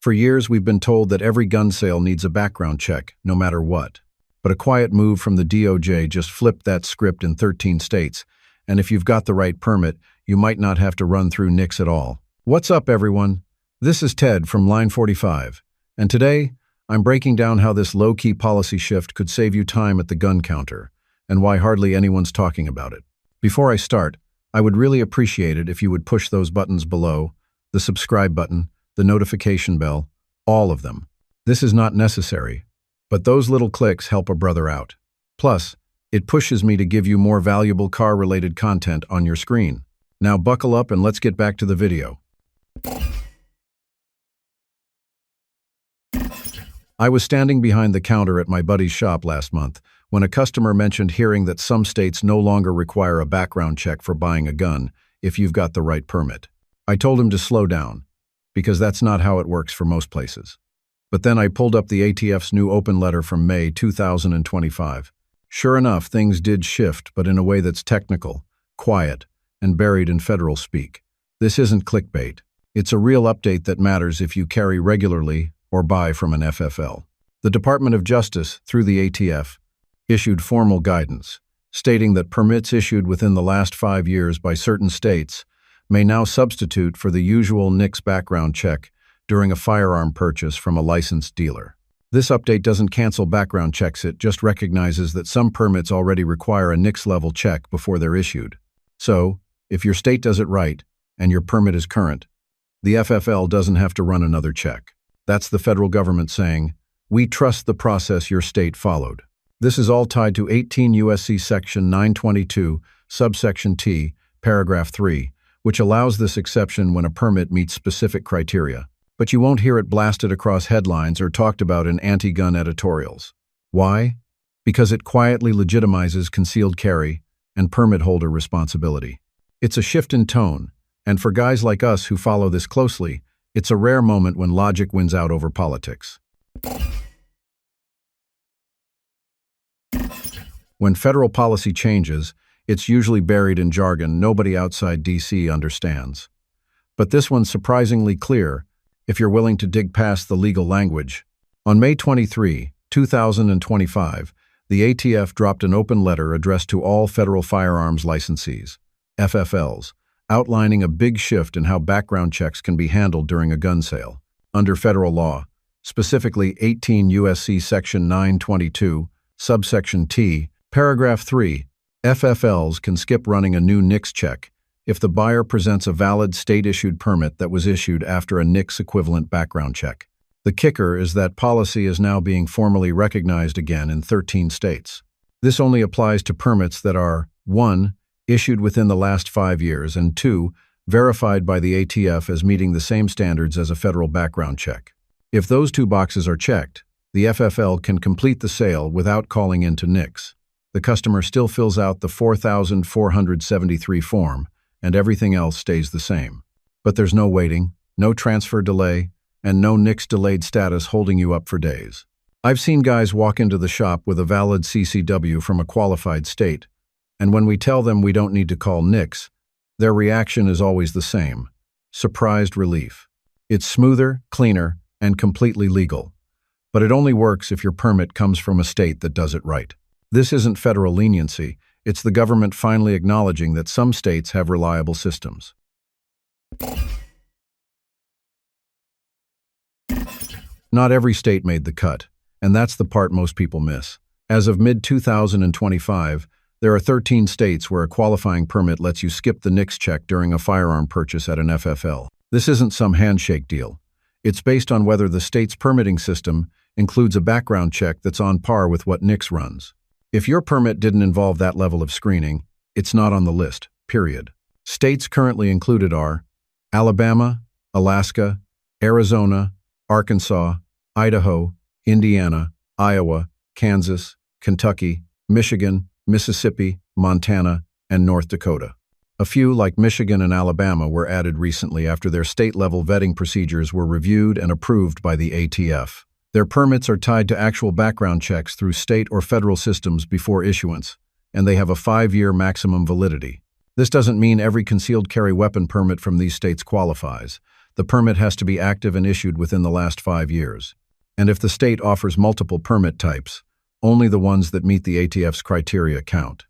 For years, we've been told that every gun sale needs a background check, no matter what. But a quiet move from the DOJ just flipped that script in 13 states, and if you've got the right permit, you might not have to run through NICS at all. What's up, everyone? This is Ted from Line 45, and today, I'm breaking down how this low-key policy shift could save you time at the gun counter, and why hardly anyone's talking about it. Before I start, I would really appreciate it if you would push those buttons below, the subscribe button, the notification bell, all of them. This is not necessary, but those little clicks help a brother out. Plus, it pushes me to give you more valuable car-related content on your screen. Now buckle up and let's get back to the video. I was standing behind the counter at my buddy's shop last month when a customer mentioned hearing that some states no longer require a background check for buying a gun if you've got the right permit. I told him to slow down, because that's not how it works for most places. But then I pulled up the ATF's new open letter from May 2025. Sure enough, things did shift, but in a way that's technical, quiet, and buried in federal speak. This isn't clickbait. It's a real update that matters if you carry regularly or buy from an FFL. The Department of Justice, through the ATF, issued formal guidance, stating that permits issued within the last 5 years by certain states may now substitute for the usual NICS background check during a firearm purchase from a licensed dealer. This update doesn't cancel background checks, it just recognizes that some permits already require a NICS-level check before they're issued. So, if your state does it right, and your permit is current, the FFL doesn't have to run another check. That's the federal government saying, we trust the process your state followed. This is all tied to 18 U.S.C. Section 922, subsection T, paragraph 3, which allows this exception when a permit meets specific criteria. But you won't hear it blasted across headlines or talked about in anti-gun editorials. Why? Because it quietly legitimizes concealed carry and permit holder responsibility. It's a shift in tone, and for guys like us who follow this closely, it's a rare moment when logic wins out over politics. When federal policy changes, it's usually buried in jargon nobody outside D.C. understands. But this one's surprisingly clear if you're willing to dig past the legal language. On May 23, 2025, the ATF dropped an open letter addressed to all federal firearms licensees, FFLs, outlining a big shift in how background checks can be handled during a gun sale. Under federal law, specifically 18 U.S.C. Section 922, subsection T, paragraph 3, FFLs can skip running a new NICS check if the buyer presents a valid state-issued permit that was issued after a NICS-equivalent background check. The kicker is that policy is now being formally recognized again in 13 states. This only applies to permits that are 1. Issued within the last 5 years, and 2. Verified by the ATF as meeting the same standards as a federal background check. If those 2 boxes are checked, the FFL can complete the sale without calling into NICS. The customer still fills out the 4,473 form, and everything else stays the same. But there's no waiting, no transfer delay, and no NICS delayed status holding you up for days. I've seen guys walk into the shop with a valid CCW from a qualified state, and when we tell them we don't need to call NICS, their reaction is always the same: surprised relief. It's smoother, cleaner, and completely legal. But it only works if your permit comes from a state that does it right. This isn't federal leniency, it's the government finally acknowledging that some states have reliable systems. Not every state made the cut, and that's the part most people miss. As of mid-2025, there are 13 states where a qualifying permit lets you skip the NICS check during a firearm purchase at an FFL. This isn't some handshake deal. It's based on whether the state's permitting system includes a background check that's on par with what NICS runs. If your permit didn't involve that level of screening, it's not on the list, period. States currently included are Alabama, Alaska, Arizona, Arkansas, Idaho, Indiana, Iowa, Kansas, Kentucky, Michigan, Mississippi, Montana, and North Dakota. A few, like Michigan and Alabama, were added recently after their state-level vetting procedures were reviewed and approved by the ATF. Their permits are tied to actual background checks through state or federal systems before issuance, and they have a 5-year maximum validity. This doesn't mean every concealed carry weapon permit from these states qualifies. The permit has to be active and issued within the last 5 years. And if the state offers multiple permit types, only the ones that meet the ATF's criteria count.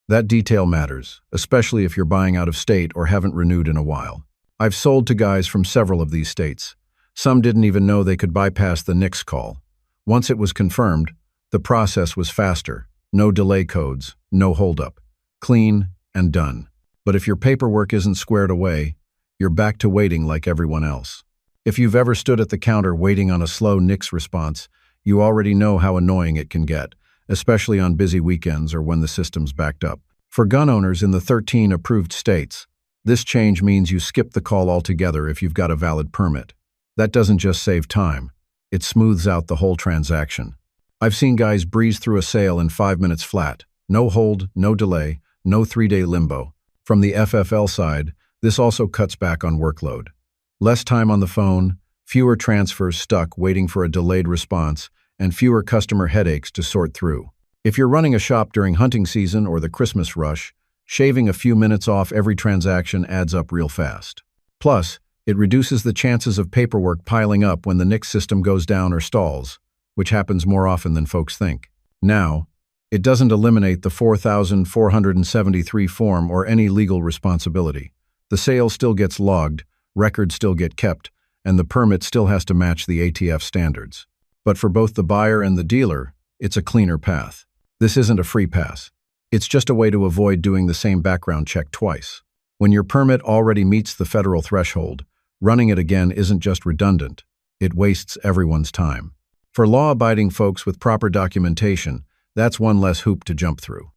That detail matters, especially if you're buying out of state or haven't renewed in a while. I've sold to guys from several of these states. Some didn't even know they could bypass the NICS call. Once it was confirmed, the process was faster. No delay codes, no holdup. Clean and done. But if your paperwork isn't squared away, you're back to waiting like everyone else. If you've ever stood at the counter waiting on a slow NICS response, you already know how annoying it can get, especially on busy weekends or when the system's backed up. For gun owners in the 13 approved states, this change means you skip the call altogether if you've got a valid permit. That doesn't just save time, it smooths out the whole transaction. I've seen guys breeze through a sale in 5 minutes flat. No hold, no delay, no 3-day limbo. From the FFL side, this also cuts back on workload. Less time on the phone, fewer transfers stuck waiting for a delayed response, and fewer customer headaches to sort through. If you're running a shop during hunting season or the Christmas rush, shaving a few minutes off every transaction adds up real fast. Plus, it reduces the chances of paperwork piling up when the NICS system goes down or stalls, which happens more often than folks think. Now, it doesn't eliminate the 4,473 form or any legal responsibility. The sale still gets logged, records still get kept, and the permit still has to match the ATF standards. But for both the buyer and the dealer, it's a cleaner path. This isn't a free pass. It's just a way to avoid doing the same background check twice. When your permit already meets the federal threshold, running it again isn't just redundant, it wastes everyone's time. For law-abiding folks with proper documentation, that's one less hoop to jump through.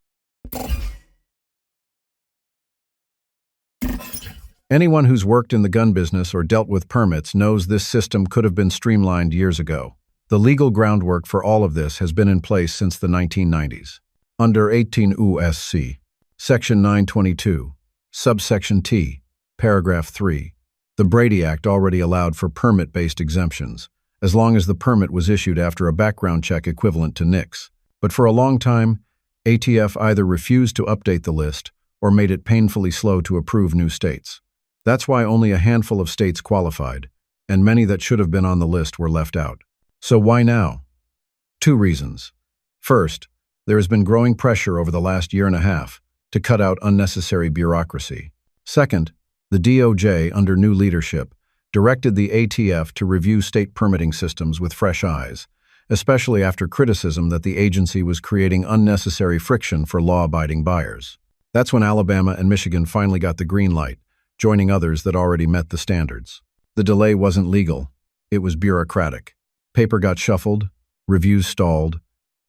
Anyone who's worked in the gun business or dealt with permits knows this system could have been streamlined years ago. The legal groundwork for all of this has been in place since the 1990s. Under 18 U.S.C. Section 922, Subsection T, Paragraph 3, the Brady Act already allowed for permit-based exemptions, as long as the permit was issued after a background check equivalent to NICS. But for a long time, ATF either refused to update the list or made it painfully slow to approve new states. That's why only a handful of states qualified, and many that should have been on the list were left out. So why now? 2 reasons. First, there has been growing pressure over the last year and a half to cut out unnecessary bureaucracy. Second, the DOJ, under new leadership, directed the ATF to review state permitting systems with fresh eyes, especially after criticism that the agency was creating unnecessary friction for law-abiding buyers. That's when Alabama and Michigan finally got the green light, joining others that already met the standards. The delay wasn't legal, it was bureaucratic. Paper got shuffled, reviews stalled,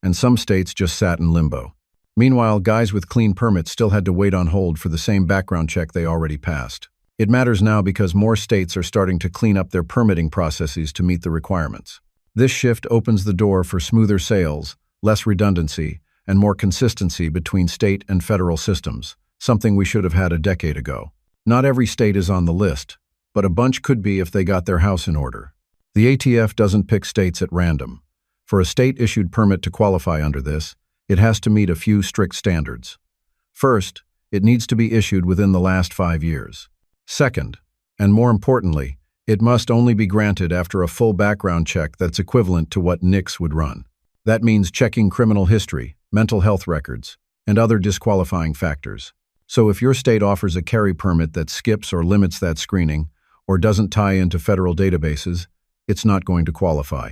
and some states just sat in limbo. Meanwhile, guys with clean permits still had to wait on hold for the same background check they already passed. It matters now because more states are starting to clean up their permitting processes to meet the requirements. This shift opens the door for smoother sales, less redundancy, and more consistency between state and federal systems, something we should have had a decade ago. Not every state is on the list, but a bunch could be if they got their house in order. The ATF doesn't pick states at random. For a state-issued permit to qualify under this, it has to meet a few strict standards. First, it needs to be issued within the last 5 years. Second, and more importantly, it must only be granted after a full background check that's equivalent to what NICS would run. That means checking criminal history, mental health records, and other disqualifying factors. So if your state offers a carry permit that skips or limits that screening, or doesn't tie into federal databases, it's not going to qualify.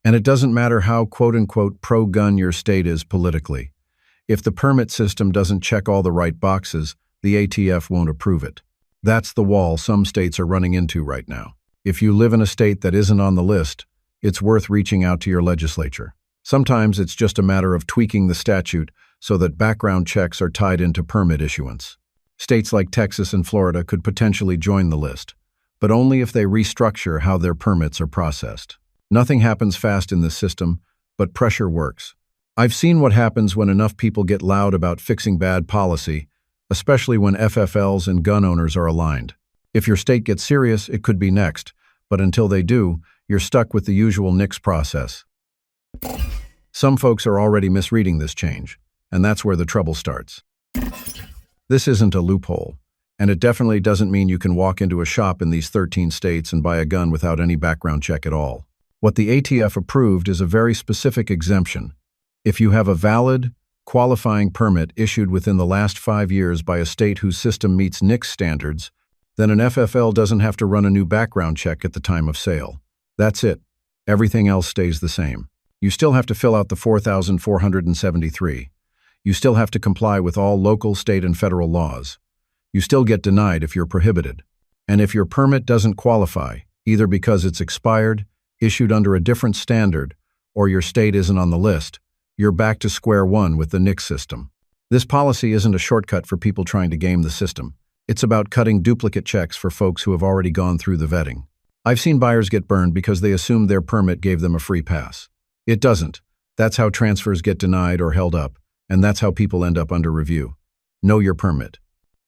And it doesn't matter how quote-unquote pro-gun your state is politically. If the permit system doesn't check all the right boxes, the ATF won't approve it. That's the wall some states are running into right now. If you live in a state that isn't on the list, it's worth reaching out to your legislature. Sometimes it's just a matter of tweaking the statute so that background checks are tied into permit issuance. States like Texas and Florida could potentially join the list, but only if they restructure how their permits are processed. Nothing happens fast in this system, but pressure works. I've seen what happens when enough people get loud about fixing bad policy, especially when FFLs and gun owners are aligned. If your state gets serious, it could be next, but until they do, you're stuck with the usual NICS process. Some folks are already misreading this change, and that's where the trouble starts. This isn't a loophole. And it definitely doesn't mean you can walk into a shop in these 13 states and buy a gun without any background check at all. What the ATF approved is a very specific exemption. If you have a valid, qualifying permit issued within the last 5 years by a state whose system meets NICS standards, then an FFL doesn't have to run a new background check at the time of sale. That's it. Everything else stays the same. You still have to fill out the 4,473. You still have to comply with all local, state, and federal laws. You still get denied if you're prohibited. And if your permit doesn't qualify, either because it's expired, issued under a different standard, or your state isn't on the list, you're back to square one with the NICS system. This policy isn't a shortcut for people trying to game the system. It's about cutting duplicate checks for folks who have already gone through the vetting. I've seen buyers get burned because they assumed their permit gave them a free pass. It doesn't. That's how transfers get denied or held up, and that's how people end up under review. Know your permit.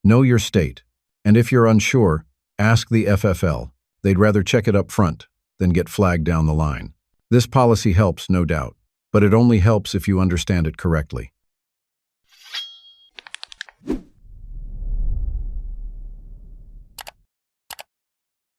Know your state. And if you're unsure, ask the FFL. They'd rather check it up front than get flagged down the line. This policy helps, no doubt, but it only helps if you understand it correctly.